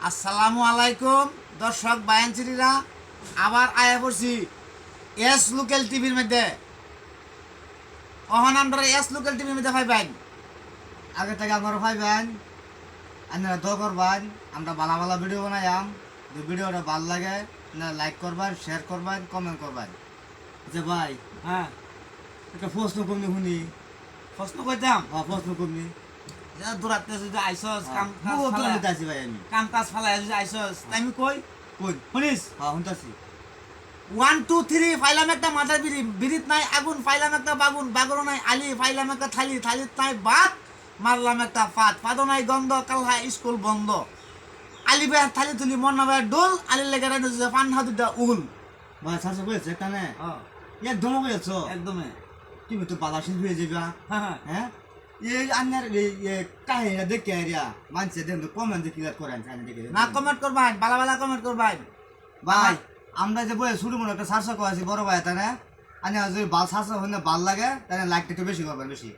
আসসালামু আলাইকুম দর্শক বায়ানচিরা, আবার আয়া পড়ছি এস লোকাল টিভির মধ্যে। অহন আমরা এস লোকাল টিভির মধ্যে পাইবেন। আগে থেকে আপনারা পাইবেন, আপনারা দোয়া করবেন, আমরা ভালো ভালো ভিডিও বানাইম। যদি ভিডিওটা ভালো লাগে লাইক করবেন, শেয়ার করবেন, কমেন্ট করবেন। যে ভাই, হ্যাঁ, একটা প্রশ্ন করনি শুনি। প্রশ্ন করতাম প্রশ্ন করনি দূরাতে যদি আইসস কাম আছি ভাই। আমি কাম কাজ ফালাই যদি আইসস আমি কই কোন শুনিস শুনতেছি। 1 2 3 ফাইলাম একটা মাথার বিড়ি, বিড়িত নাই আগুন, ফাইলাম একটা বাগুন, বাগুন নাই আলি, ফাইলাম একটা থালি, থালিত নাই ভাত, মারলাম একটা ফাত, ফাদও নাই গন্ধ, কালহা স্কুল বন্ধ। আলি ভাইয়ের থালি তুলি মন্না ভাইয়ের ডোল, আলির লেগে রাখছে পান হাতুটা উল। ভাই শাসক হয়েছে কানে একদম হয়েছ। একদমই তুমি তো বালা শিল্পী হয়ে যাবা। হ্যাঁ হ্যাঁ, এই আন্নার কাহিনীটা দেখে আরিয়া মানছে দেন তো কমেন্ট ক্লিয়ার করেন দেখে না কমেন্ট করবেন, বালা বালা কমেন্ট করবেন ভাই। আমরা যে বই শুরু মনে একটা সারসা করেছি বড় ভাই, তাই না? আনি যদি বাল সারসা হলে ভাল লাগে তাহলে লাইকটা একটু বেশি করবেন, বেশি।